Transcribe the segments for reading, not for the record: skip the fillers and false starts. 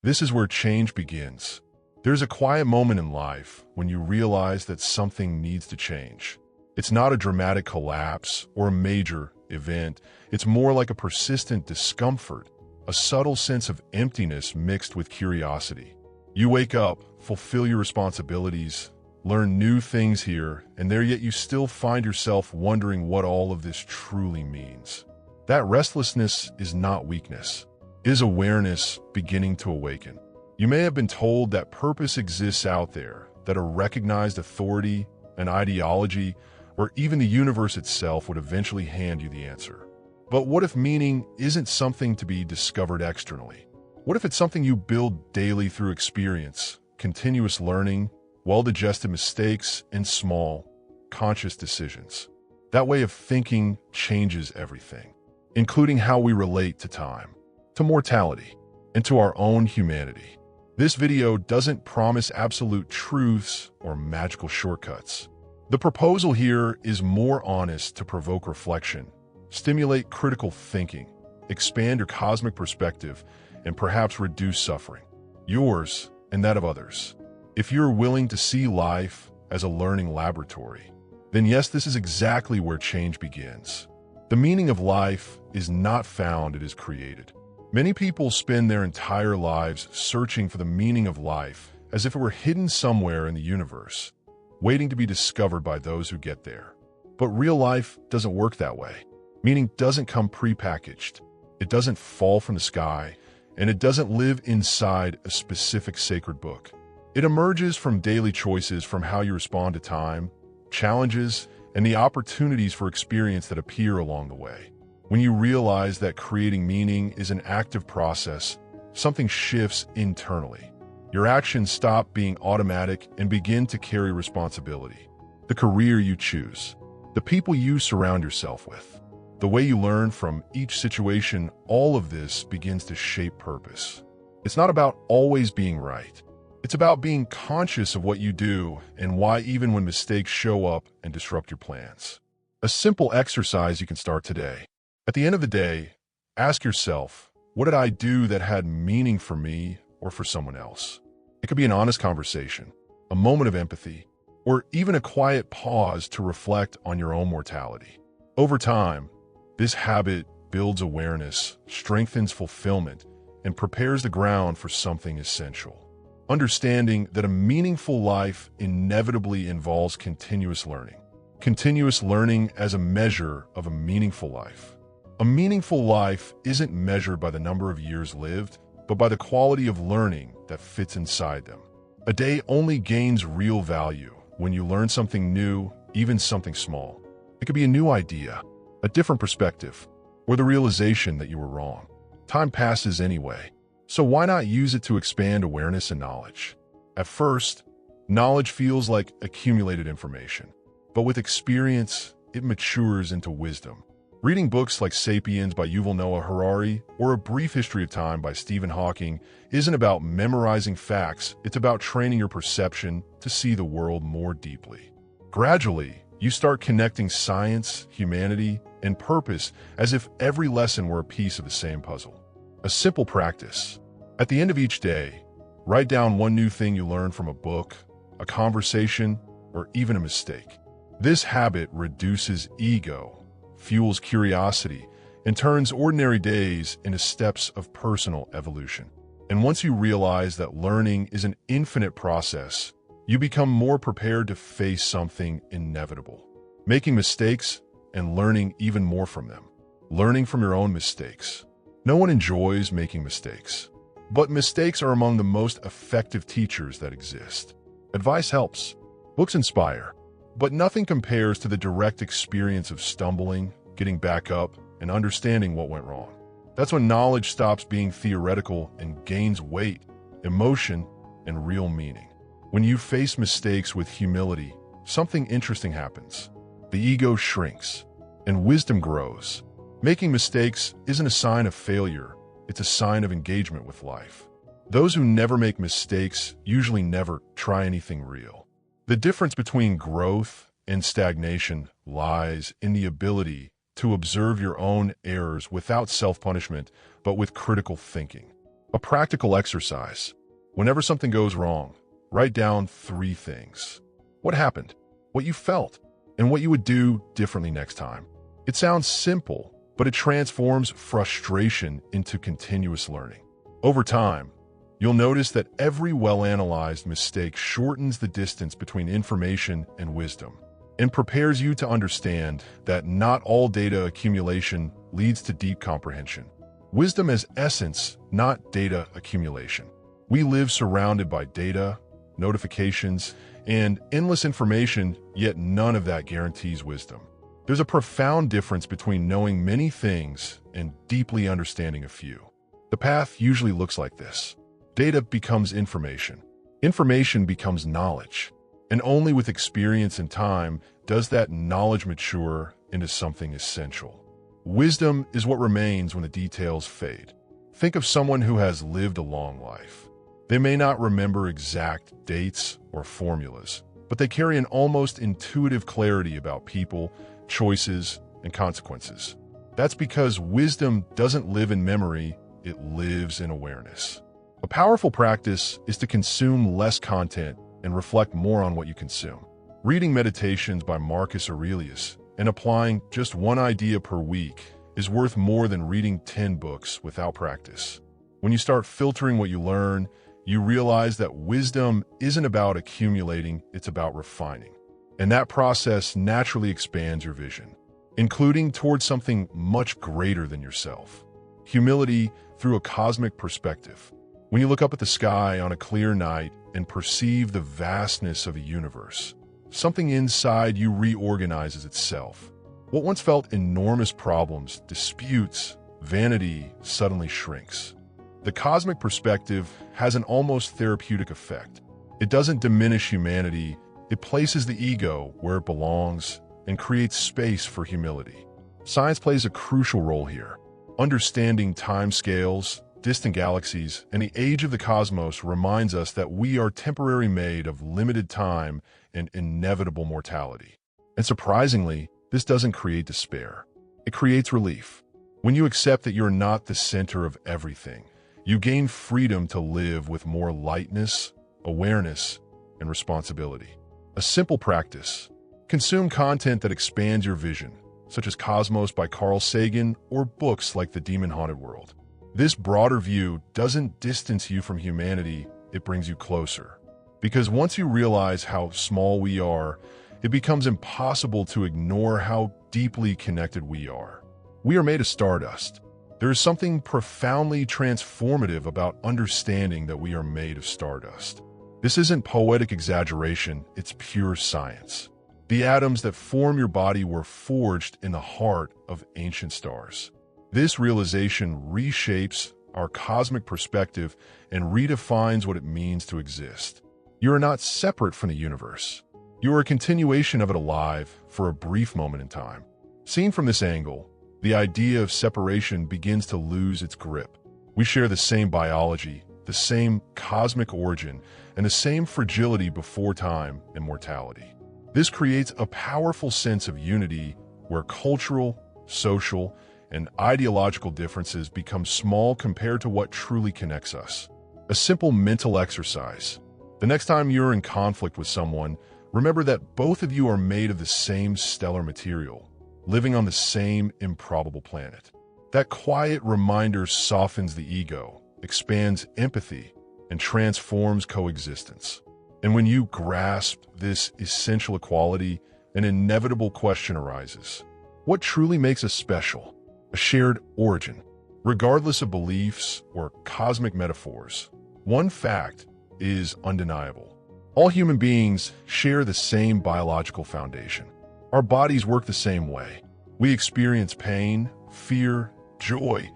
This is where change begins. There's a quiet moment in life when you realize that something needs to change. It's not a dramatic collapse or a major event. It's more like a persistent discomfort, a subtle sense of emptiness mixed with curiosity. You wake up, fulfill your responsibilities, learn new things here and there, yet you still find yourself wondering what all of this truly means. That restlessness is not weakness. It is awareness beginning to awaken. You may have been told that purpose exists out there, that a recognized authority, an ideology, or even the universe itself would eventually hand you the answer. But what if meaning isn't something to be discovered externally? What if it's something you build daily through experience, continuous learning, well-digested mistakes, and small, conscious decisions? That way of thinking changes everything, including how we relate to time, to mortality, and to our own humanity. This video doesn't promise absolute truths or magical shortcuts. The proposal here is more honest to provoke reflection, stimulate critical thinking, expand your cosmic perspective, and perhaps reduce suffering, yours and that of others. If you're willing to see life as a learning laboratory, then yes, this is exactly where change begins. The meaning of life is not found, it is created. Many people spend their entire lives searching for the meaning of life as if it were hidden somewhere in the universe, waiting to be discovered by those who get there. But real life doesn't work that way. Meaning doesn't come prepackaged. It doesn't fall from the sky, and it doesn't live inside a specific sacred book. It emerges from daily choices, from how you respond to time, challenges, and the opportunities for experience that appear along the way. When you realize that creating meaning is an active process, something shifts internally. Your actions stop being automatic and begin to carry responsibility. The career you choose, the people you surround yourself with, the way you learn from each situation, all of this begins to shape purpose. It's not about always being right. It's about being conscious of what you do and why, even when mistakes show up and disrupt your plans. A simple exercise you can start today. At the end of the day, ask yourself, what did I do that had meaning for me or for someone else? It could be an honest conversation, a moment of empathy, or even a quiet pause to reflect on your own mortality. Over time, this habit builds awareness, strengthens fulfillment, and prepares the ground for something essential. Understanding that a meaningful life inevitably involves continuous learning. Continuous learning as a measure of a meaningful life. A meaningful life isn't measured by the number of years lived, but by the quality of learning that fits inside them. A day only gains real value when you learn something new, even something small. It could be a new idea, a different perspective, or the realization that you were wrong. Time passes anyway, so why not use it to expand awareness and knowledge? At first, knowledge feels like accumulated information, but with experience, it matures into wisdom. Reading books like *Sapiens* by Yuval Noah Harari or A Brief History of Time by Stephen Hawking isn't about memorizing facts, it's about training your perception to see the world more deeply. Gradually, you start connecting science, humanity, and purpose as if every lesson were a piece of the same puzzle. A simple practice. At the end of each day, write down one new thing you learned from a book, a conversation, or even a mistake. This habit reduces ego, fuels curiosity, and turns ordinary days into steps of personal evolution. And once you realize that learning is an infinite process, you become more prepared to face something inevitable, making mistakes and learning even more from them. Learning from your own mistakes. No one enjoys making mistakes, but mistakes are among the most effective teachers that exist. Advice helps, books inspire, but nothing compares to the direct experience of stumbling, getting back up, and understanding what went wrong. That's when knowledge stops being theoretical and gains weight, emotion, and real meaning. When you face mistakes with humility, something interesting happens. The ego shrinks, and wisdom grows. Making mistakes isn't a sign of failure, it's a sign of engagement with life. Those who never make mistakes usually never try anything real. The difference between growth and stagnation lies in the ability to observe your own errors without self-punishment, but with critical thinking. A practical exercise. Whenever something goes wrong, write down 3 things. What happened, what you felt, and what you would do differently next time. It sounds simple, but it transforms frustration into continuous learning. Over time, you'll notice that every well-analyzed mistake shortens the distance between information and wisdom and prepares you to understand that not all data accumulation leads to deep comprehension. Wisdom as essence, not data accumulation. We live surrounded by data, notifications, and endless information, yet none of that guarantees wisdom. There's a profound difference between knowing many things and deeply understanding a few. The path usually looks like this. Data becomes information. Information becomes knowledge. And only with experience and time does that knowledge mature into something essential. Wisdom is what remains when the details fade. Think of someone who has lived a long life. They may not remember exact dates or formulas, but they carry an almost intuitive clarity about people, choices, and consequences. That's because wisdom doesn't live in memory, it lives in awareness. A powerful practice is to consume less content and reflect more on what you consume. Reading Meditations by Marcus Aurelius and applying just one idea per week is worth more than reading 10 books without practice. When you start filtering what you learn, you realize that wisdom isn't about accumulating, it's about refining. And that process naturally expands your vision, including towards something much greater than yourself. Humility through a cosmic perspective. When you look up at the sky on a clear night and perceive the vastness of a universe, something inside you reorganizes itself. What once felt enormous problems, disputes, vanity suddenly shrinks. The cosmic perspective has an almost therapeutic effect. It doesn't diminish humanity, it places the ego where it belongs and creates space for humility. Science plays a crucial role here. Understanding time scales, distant galaxies, and the age of the cosmos reminds us that we are temporarily made of limited time and inevitable mortality. And surprisingly, this doesn't create despair. It creates relief. When you accept that you're not the center of everything, you gain freedom to live with more lightness, awareness, and responsibility. A simple practice. Consume content that expands your vision, such as Cosmos by Carl Sagan or books like The Demon-Haunted World. This broader view doesn't distance you from humanity, it brings you closer. Because once you realize how small we are, it becomes impossible to ignore how deeply connected we are. We are made of stardust. There is something profoundly transformative about understanding that we are made of stardust. This isn't poetic exaggeration, it's pure science. The atoms that form your body were forged in the heart of ancient stars. This realization reshapes our cosmic perspective and redefines what it means to exist. You are not separate from the universe. You are a continuation of it alive for a brief moment in time. Seen from this angle, the idea of separation begins to lose its grip. We share the same biology, the same cosmic origin, and the same fragility before time and mortality. This creates a powerful sense of unity where cultural, social, and ideological differences become small compared to what truly connects us. A simple mental exercise. The next time you're in conflict with someone, remember that both of you are made of the same stellar material, living on the same improbable planet. That quiet reminder softens the ego, expands empathy, and transforms coexistence. And when you grasp this essential equality, an inevitable question arises. What truly makes us special? A shared origin. Regardless of beliefs or cosmic metaphors, one fact is undeniable. All human beings share the same biological foundation. Our bodies work the same way. We experience pain, fear, joy,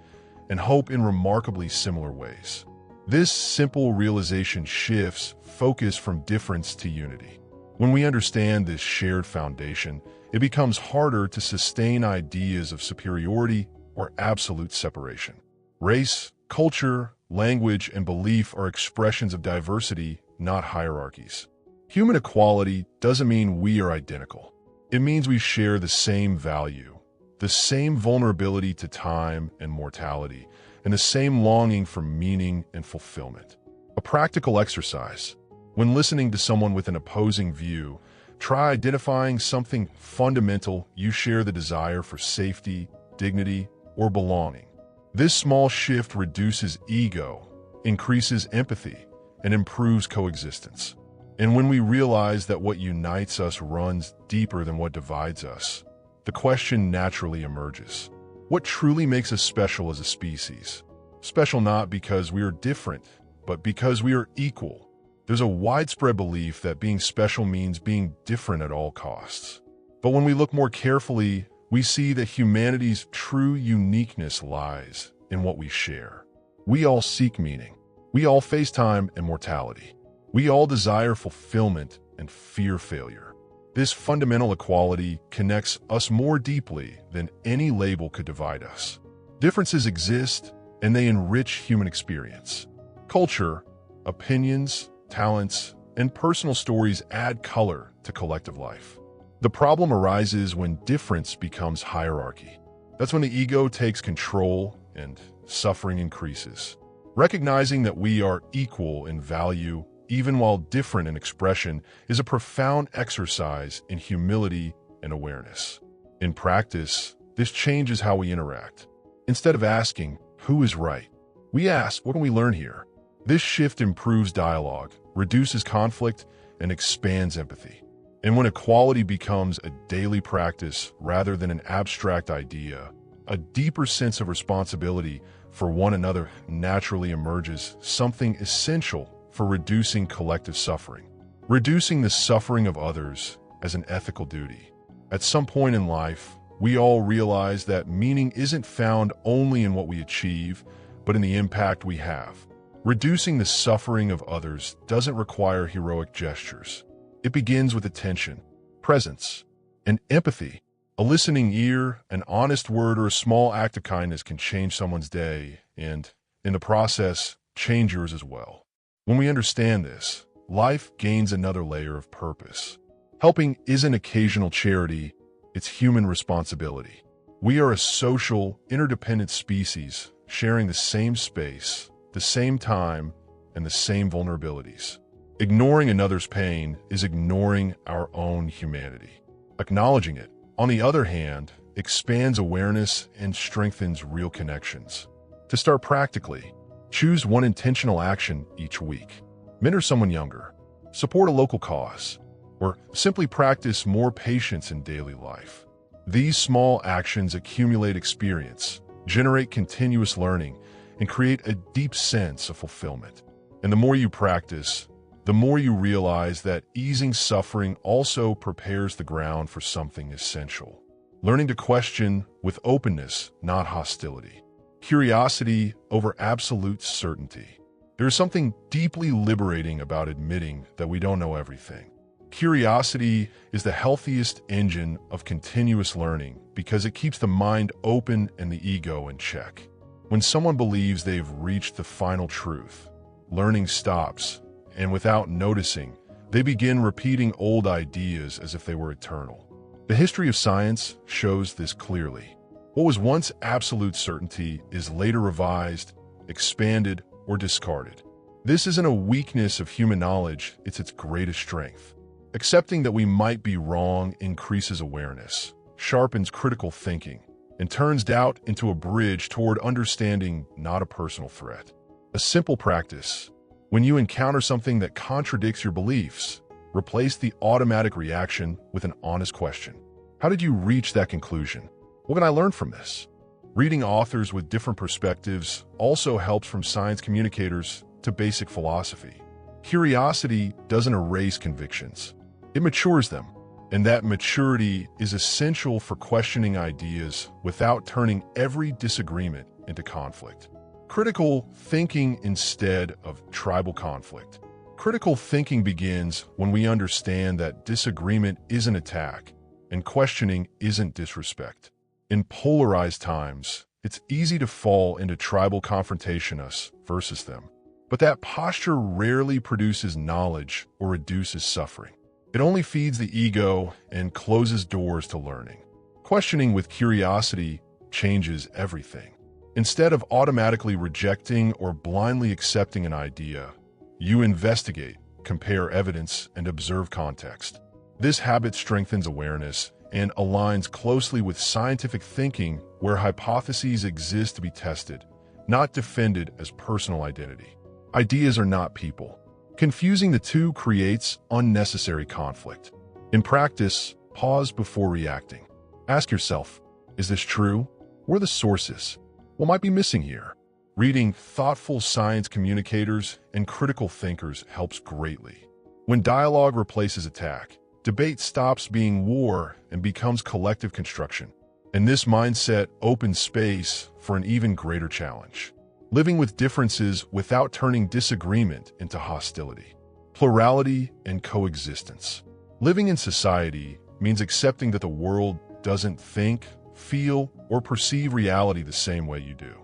and hope in remarkably similar ways. This simple realization shifts focus from difference to unity. When we understand this shared foundation, it becomes harder to sustain ideas of superiority or absolute separation. Race, culture, language, and belief are expressions of diversity, not hierarchies. Human equality doesn't mean we are identical. It means we share the same value, the same vulnerability to time and mortality, and the same longing for meaning and fulfillment. A practical exercise. When listening to someone with an opposing view, try identifying something fundamental you share: the desire for safety, dignity, or belonging. This small shift reduces ego, increases empathy, and improves coexistence. And when we realize that what unites us runs deeper than what divides us, the question naturally emerges. What truly makes us special as a species? Special not because we are different, but because we are equal. There's a widespread belief that being special means being different at all costs. But when we look more carefully, we see that humanity's true uniqueness lies in what we share. We all seek meaning. We all face time and mortality. We all desire fulfillment and fear failure. This fundamental equality connects us more deeply than any label could divide us. Differences exist, and they enrich human experience. Culture, opinions, talents, and personal stories add color to collective life. The problem arises when difference becomes hierarchy. That's when the ego takes control and suffering increases. Recognizing that we are equal in value, even while different in expression, is a profound exercise in humility and awareness. In practice, this changes how we interact. Instead of asking, "Who is right?" we ask, "What can we learn here?" This shift improves dialogue, reduces conflict, and expands empathy. And when equality becomes a daily practice rather than an abstract idea, a deeper sense of responsibility for one another naturally emerges, something essential for reducing collective suffering. Reducing the suffering of others as an ethical duty. At some point in life, we all realize that meaning isn't found only in what we achieve, but in the impact we have. Reducing the suffering of others doesn't require heroic gestures. It begins with attention, presence, and empathy. A listening ear, an honest word, or a small act of kindness can change someone's day and, in the process, change yours as well. When we understand this, life gains another layer of purpose. Helping isn't occasional charity, it's human responsibility. We are a social, interdependent species, sharing the same space, the same time, and the same vulnerabilities. Ignoring another's pain is ignoring our own humanity. Acknowledging it, on the other hand, expands awareness and strengthens real connections. To start practically, choose one intentional action each week. Mentor someone younger, support a local cause, or simply practice more patience in daily life. These small actions accumulate experience, generate continuous learning, and create a deep sense of fulfillment. And the more you practice, the more you realize that easing suffering also prepares the ground for something essential. Learning to question with openness, not hostility. Curiosity over absolute certainty. There is something deeply liberating about admitting that we don't know everything. Curiosity is the healthiest engine of continuous learning because it keeps the mind open and the ego in check. When someone believes they've reached the final truth, learning stops, and without noticing, they begin repeating old ideas as if they were eternal. The history of science shows this clearly. What was once absolute certainty is later revised, expanded, or discarded. This isn't a weakness of human knowledge, it's its greatest strength. Accepting that we might be wrong increases awareness, sharpens critical thinking, and turns doubt into a bridge toward understanding, not a personal threat. A simple practice. When you encounter something that contradicts your beliefs, replace the automatic reaction with an honest question. How did you reach that conclusion? What can I learn from this? Reading authors with different perspectives also helps, from science communicators to basic philosophy. Curiosity doesn't erase convictions. It matures them, and that maturity is essential for questioning ideas without turning every disagreement into conflict. Critical thinking instead of tribal conflict. Critical thinking begins when we understand that disagreement isn't attack and questioning isn't disrespect. In polarized times, it's easy to fall into tribal confrontation, us versus them. But that posture rarely produces knowledge or reduces suffering. It only feeds the ego and closes doors to learning. Questioning with curiosity changes everything. Instead of automatically rejecting or blindly accepting an idea, you investigate, compare evidence, and observe context. This habit strengthens awareness and aligns closely with scientific thinking, where hypotheses exist to be tested, not defended as personal identity. Ideas are not people. Confusing the two creates unnecessary conflict. In practice, pause before reacting. Ask yourself, is this true? What are the sources? What might be missing here? Reading thoughtful science communicators and critical thinkers helps greatly. When dialogue replaces attack, debate stops being war and becomes collective construction. And this mindset opens space for an even greater challenge: living with differences without turning disagreement into hostility. Plurality and coexistence. Living in society means accepting that the world doesn't think, feel, or perceive reality the same way you do.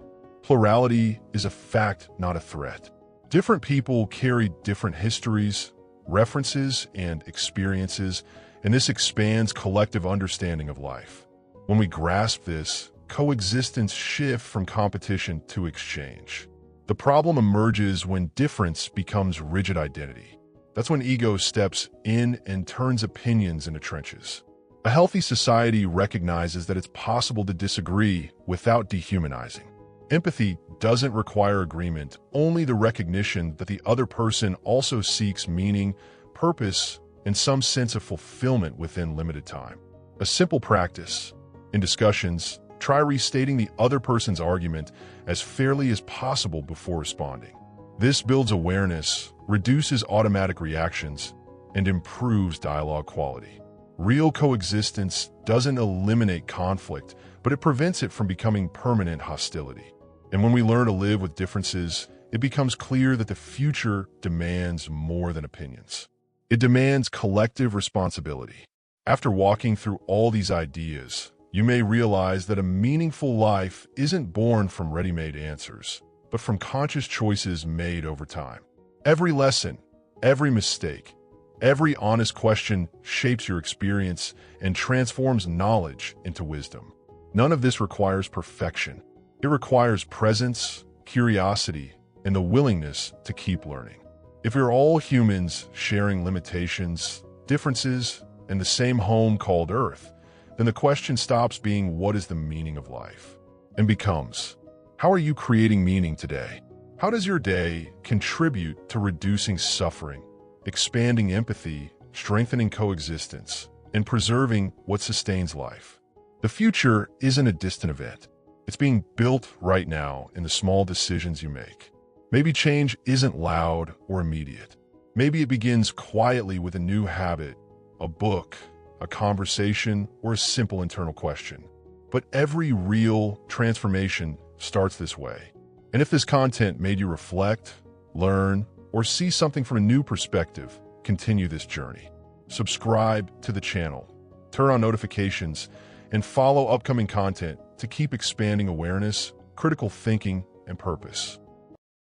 Plurality is a fact, not a threat. Different people carry different histories, references, and experiences, and this expands collective understanding of life. When we grasp this, coexistence shifts from competition to exchange. The problem emerges when difference becomes rigid identity. That's when ego steps in and turns opinions into trenches. A healthy society recognizes that it's possible to disagree without dehumanizing. Empathy doesn't require agreement, only the recognition that the other person also seeks meaning, purpose, and some sense of fulfillment within limited time. A simple practice. In discussions, try restating the other person's argument as fairly as possible before responding. This builds awareness, reduces automatic reactions, and improves dialogue quality. Real coexistence doesn't eliminate conflict, but it prevents it from becoming permanent hostility. And when we learn to live with differences, it becomes clear that the future demands more than opinions. It demands collective responsibility. After walking through all these ideas, you may realize that a meaningful life isn't born from ready-made answers, but from conscious choices made over time. Every lesson, every mistake, every honest question shapes your experience and transforms knowledge into wisdom. None of this requires perfection. It requires presence, curiosity, and the willingness to keep learning. If we're all humans sharing limitations, differences, and the same home called Earth, then the question stops being what is the meaning of life and becomes, how are you creating meaning today? How does your day contribute to reducing suffering, expanding empathy, strengthening coexistence, and preserving what sustains life? The future isn't a distant event. It's being built right now in the small decisions you make. Maybe change isn't loud or immediate. Maybe it begins quietly with a new habit, a book, a conversation, or a simple internal question. But every real transformation starts this way. And if this content made you reflect, learn, or see something from a new perspective, continue this journey. Subscribe to the channel, turn on notifications, and follow upcoming content to keep expanding awareness, critical thinking, and purpose.